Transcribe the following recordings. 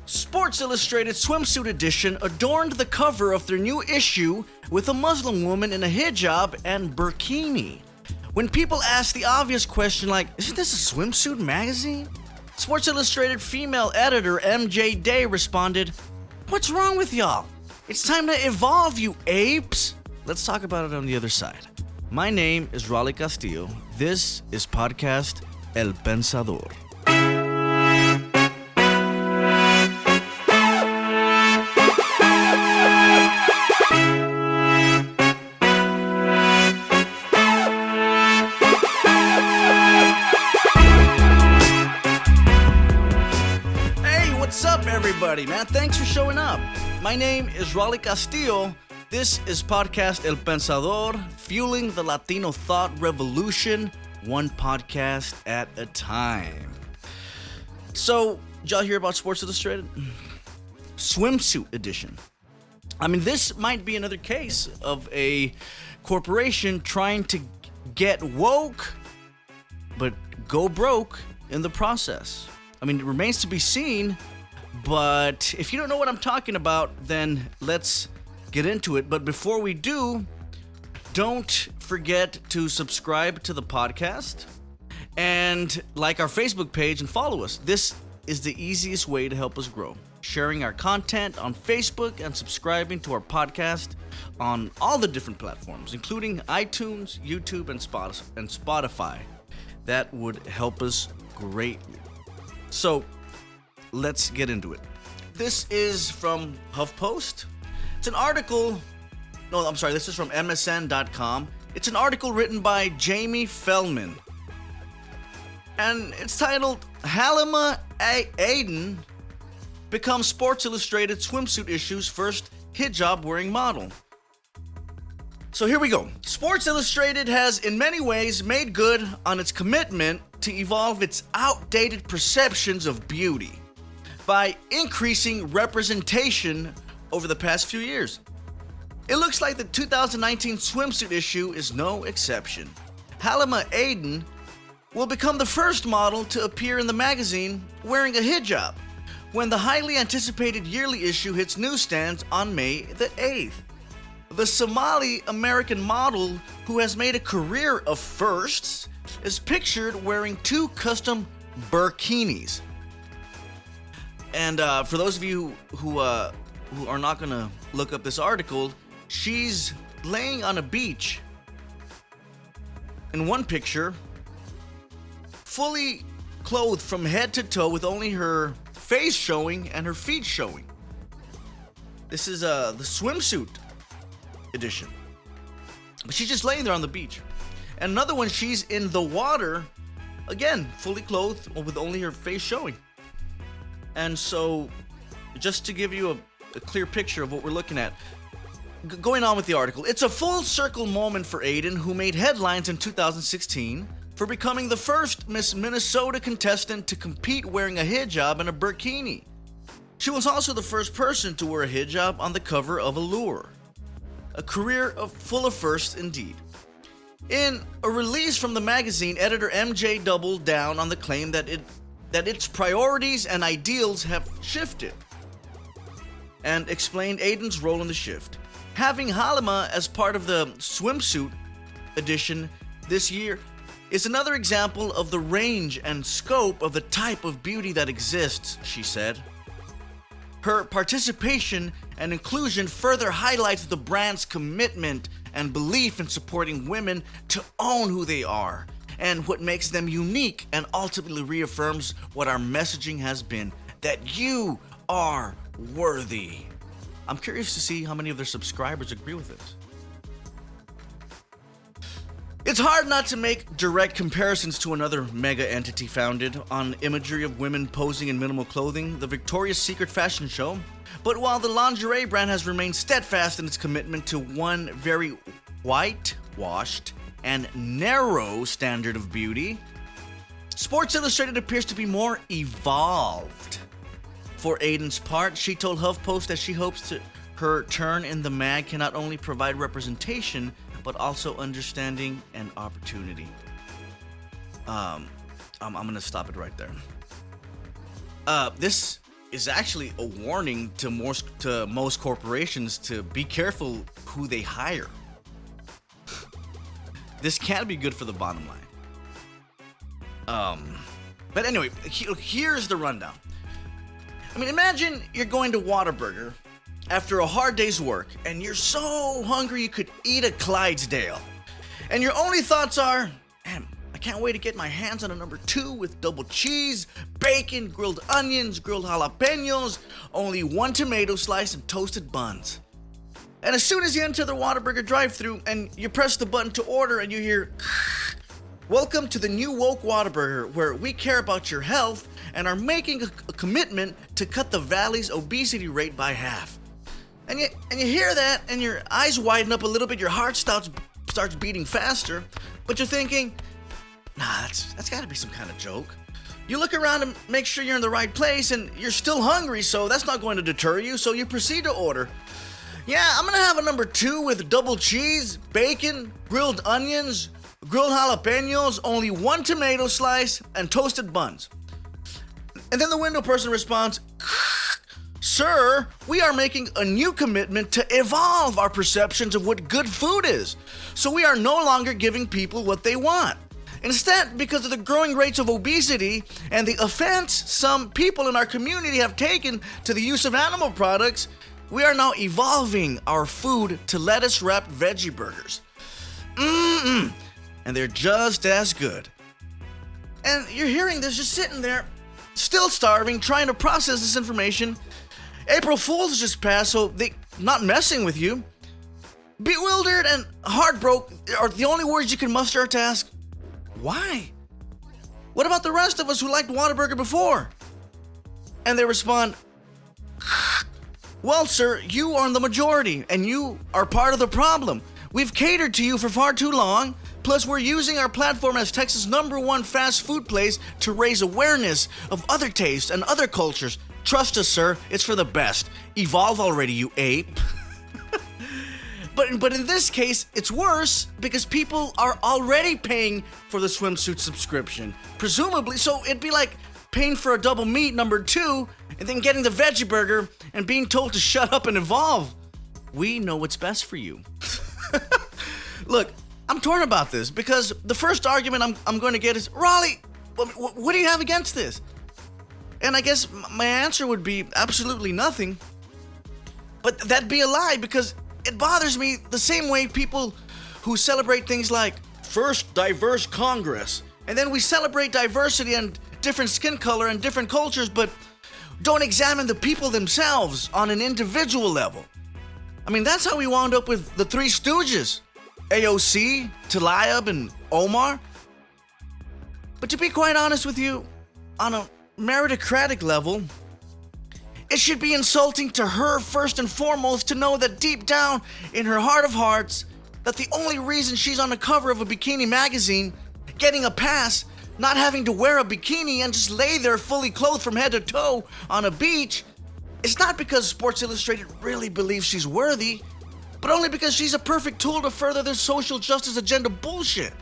Sports Illustrated swimsuit edition adorned the cover of their new issue with a Muslim woman in a hijab and burkini. When people ask the obvious question like, isn't this a swimsuit magazine? Sports Illustrated female editor MJ Day responded, what's wrong with y'all? It's time to evolve, you apes! Let's talk about it on the other side. My name is Raleigh Castillo. This is podcast El Pensador. Everybody, man, thanks for showing up. My name is Raleigh Castillo. This is podcast El Pensador, fueling the Latino thought revolution, one podcast at a time. So, did y'all hear about Sports Illustrated? Swimsuit edition. I mean, this might be another case of a corporation trying to get woke, but go broke in the process. I mean, it remains to be seen. But if you don't know what I'm talking about, then let's get into it. But before we do, don't forget to subscribe to the podcast and like our Facebook page and follow us. This is the easiest way to help us grow. Sharing our content on Facebook and subscribing to our podcast on all the different platforms, including iTunes, YouTube, and Spotify. That would help us greatly. So, let's get into it. This is from HuffPost. It's an article. No, I'm sorry. This is from MSN.com. It's an article written by Jamie Fellman. And it's titled, Halima Aden becomes Sports Illustrated swimsuit issue's first hijab-wearing model. So here we go. Sports Illustrated has in many ways made good on its commitment to evolve its outdated perceptions of beauty by increasing representation over the past few years. It looks like the 2019 swimsuit issue is no exception. Halima Aden will become the first model to appear in the magazine wearing a hijab when the highly anticipated yearly issue hits newsstands on May the 8th. The Somali-American model, who has made a career of firsts, is pictured wearing two custom burkinis. And for those of you who are not going to look up this article, she's laying on a beach in one picture, fully clothed from head to toe with only her face showing and her feet showing. This is the swimsuit edition. But she's just laying there on the beach. And another one, she's in the water, again, fully clothed with only her face showing. And so, just to give you a clear picture of what we're looking at, going on with the article, it's a full circle moment for Aden, who made headlines in 2016 for becoming the first Miss Minnesota contestant to compete wearing a hijab and a burkini. She was also the first person to wear a hijab on the cover of Allure. A career full of firsts indeed. In a release from the magazine, editor MJ doubled down on the claim that its priorities and ideals have shifted, and explained Aden's role in the shift. Having Halima as part of the swimsuit edition this year is another example of the range and scope of the type of beauty that exists, she said. Her participation and inclusion further highlights the brand's commitment and belief in supporting women to own who they are and what makes them unique, and ultimately reaffirms what our messaging has been, that you are worthy. I'm curious to see how many of their subscribers agree with this. It's hard not to make direct comparisons to another mega entity founded on imagery of women posing in minimal clothing, the Victoria's Secret fashion show. But while the lingerie brand has remained steadfast in its commitment to one very whitewashed and narrow standard of beauty, Sports Illustrated appears to be more evolved. For Aden's part, she told HuffPost that she hopes her turn in the mag can not only provide representation, but also understanding and opportunity. I'm gonna stop it right there. This is actually a warning to most corporations to be careful who they hire. This can't be good for the bottom line. But anyway, here's the rundown. I mean, imagine you're going to Whataburger after a hard day's work, and you're so hungry you could eat a Clydesdale. And your only thoughts are, man, I can't wait to get my hands on a number 2 with double cheese, bacon, grilled onions, grilled jalapenos, only 1 tomato slice, and toasted buns. And as soon as you enter the Whataburger drive-thru and you press the button to order and you hear, welcome to the new woke Whataburger, where we care about your health and are making a commitment to cut the valley's obesity rate by half. And you hear that and your eyes widen up a little bit, your heart starts beating faster, but you're thinking, nah, that's gotta be some kind of joke. You look around and make sure you're in the right place, and you're still hungry, so that's not going to deter you, so you proceed to order. Yeah, I'm gonna have a number 2 with double cheese, bacon, grilled onions, grilled jalapenos, only 1 tomato slice, and toasted buns. And then the window person responds, sir, we are making a new commitment to evolve our perceptions of what good food is. So we are no longer giving people what they want. Instead, because of the growing rates of obesity and the offense some people in our community have taken to the use of animal products, we are now evolving our food to lettuce-wrapped veggie burgers. And they're just as good. And you're hearing this, just sitting there, still starving, trying to process this information. April Fool's just passed, so they not messing with you. Bewildered and heartbroken are the only words you can muster to ask, why? What about the rest of us who liked Whataburger before? And they respond, well, sir, you are in the majority, and you are part of the problem. We've catered to you for far too long, plus we're using our platform as Texas' #1 fast food place to raise awareness of other tastes and other cultures. Trust us, sir, it's for the best. Evolve already, you ape. But in this case, it's worse because people are already paying for the swimsuit subscription, presumably. So it'd be like paying for a double meat number 2 and then getting the veggie burger and being told to shut up and evolve. We know what's best for you. Look, I'm torn about this because the first argument I'm going to get is, Raleigh, what do you have against this? And I guess my answer would be absolutely nothing. But that'd be a lie because it bothers me the same way people who celebrate things like First Diverse Congress, and then we celebrate diversity and different skin color and different cultures, but don't examine the people themselves on an individual level. I mean, that's how we wound up with the Three Stooges, AOC, Tlaib, and Omar. But to be quite honest with you, on a meritocratic level, it should be insulting to her first and foremost to know that deep down in her heart of hearts, that the only reason she's on the cover of a bikini magazine, getting a pass, not having to wear a bikini and just lay there fully clothed from head to toe on a beach, is not because Sports Illustrated really believes she's worthy, but only because she's a perfect tool to further their social justice agenda bullshit.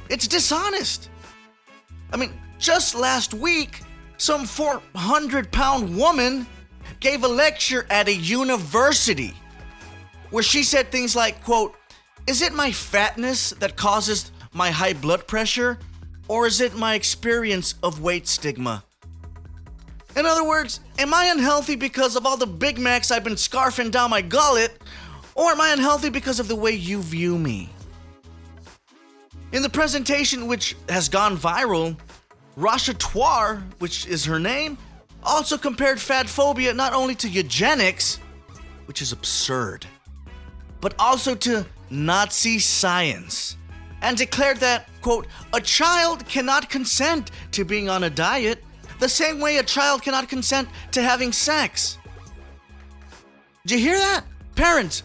It's dishonest. I mean, just last week, some 400-pound woman gave a lecture at a university where she said things like, quote, is it my fatness that causes my high blood pressure, or is it my experience of weight stigma? In other words, am I unhealthy because of all the Big Macs I've been scarfing down my gullet, or am I unhealthy because of the way you view me? In the presentation, which has gone viral, Rasha Twar, which is her name, also compared fat phobia not only to eugenics, which is absurd, but also to Nazi science, and declared that, quote, a child cannot consent to being on a diet the same way a child cannot consent to having sex. Did you hear that? Parents,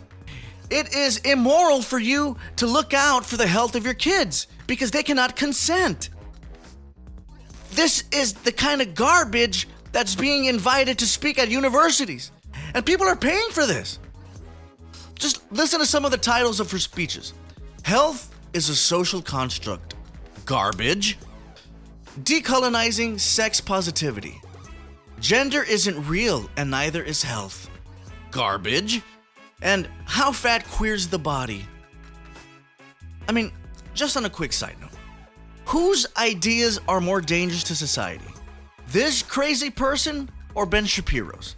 it is immoral for you to look out for the health of your kids because they cannot consent. This is the kind of garbage that's being invited to speak at universities. And people are paying for this. Just listen to some of the titles of her speeches. Health is a social construct. Garbage. Decolonizing sex positivity. Gender isn't real, and neither is health. Garbage. And how fat queers the body. I mean, just on a quick side note, whose ideas are more dangerous to society? This crazy person or Ben Shapiro's?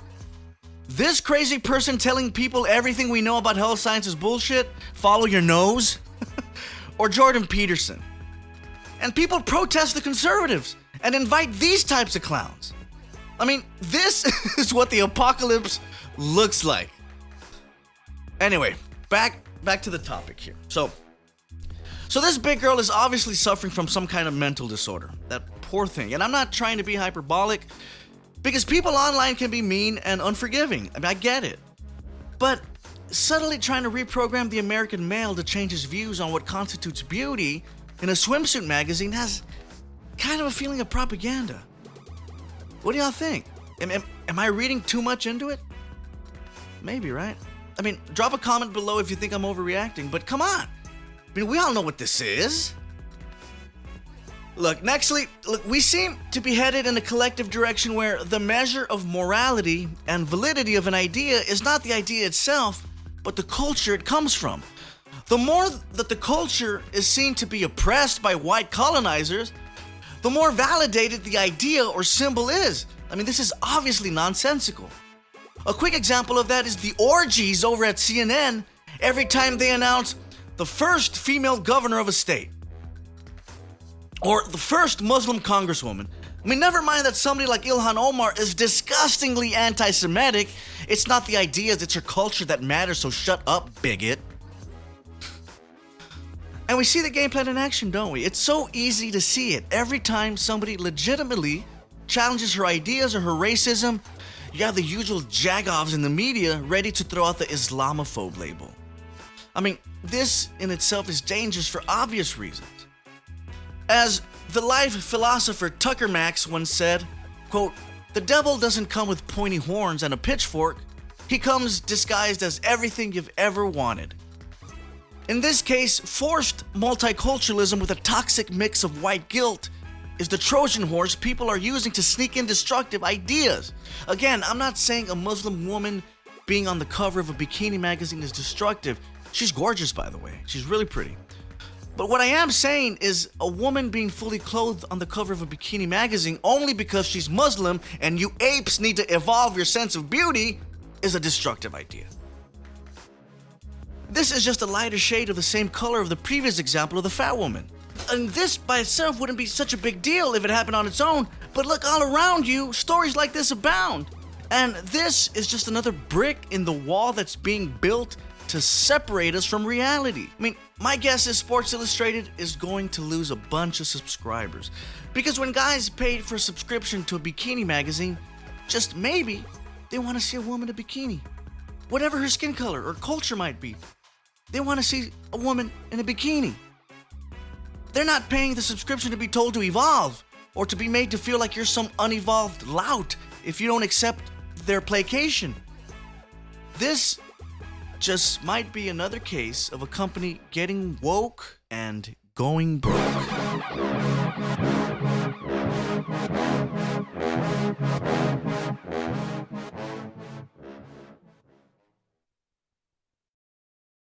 This crazy person telling people everything we know about health science is bullshit, follow your nose? Or Jordan Peterson? And people protest the conservatives and invite these types of clowns. I mean, this is what the apocalypse looks like. Anyway, back to the topic here. So this big girl is obviously suffering from some kind of mental disorder. That poor thing. And I'm not trying to be hyperbolic, because people online can be mean and unforgiving. I mean, I get it. But subtly trying to reprogram the American male to change his views on what constitutes beauty in a swimsuit magazine has kind of a feeling of propaganda. What do y'all think? Am I reading too much into it? Maybe, right? I mean, drop a comment below if you think I'm overreacting, but come on. I mean, we all know what this is. Look, we seem to be headed in a collective direction where the measure of morality and validity of an idea is not the idea itself, but the culture it comes from. The more that the culture is seen to be oppressed by white colonizers, the more validated the idea or symbol is. I mean, this is obviously nonsensical. A quick example of that is the orgies over at CNN every time they announce the first female governor of a state, or the first Muslim congresswoman. I mean, never mind that somebody like Ilhan Omar is disgustingly anti-Semitic. It's not the ideas, it's her culture that matters, so shut up, bigot. And we see the game plan in action, don't we? It's so easy to see it. Every time somebody legitimately challenges her ideas or her racism, you have the usual jagoffs in the media ready to throw out the Islamophobe label. I mean, this in itself is dangerous for obvious reasons. As the life philosopher Tucker Max once said, quote, "The devil doesn't come with pointy horns and a pitchfork. He comes disguised as everything you've ever wanted." In this case, forced multiculturalism with a toxic mix of white guilt is the Trojan horse people are using to sneak in destructive ideas. Again, I'm not saying a Muslim woman being on the cover of a bikini magazine is destructive. She's gorgeous, by the way. She's really pretty. But what I am saying is a woman being fully clothed on the cover of a bikini magazine only because she's Muslim and you apes need to evolve your sense of beauty is a destructive idea. This is just a lighter shade of the same color of the previous example of the fat woman. And this by itself wouldn't be such a big deal if it happened on its own, but look all around you, stories like this abound. And this is just another brick in the wall that's being built to separate us from reality. I mean, my guess is Sports Illustrated is going to lose a bunch of subscribers. Because when guys paid for a subscription to a bikini magazine, just maybe they want to see a woman in a bikini. Whatever her skin color or culture might be, they want to see a woman in a bikini. They're not paying the subscription to be told to evolve or to be made to feel like you're some unevolved lout if you don't accept their placation. This just might be another case of a company getting woke and going broke.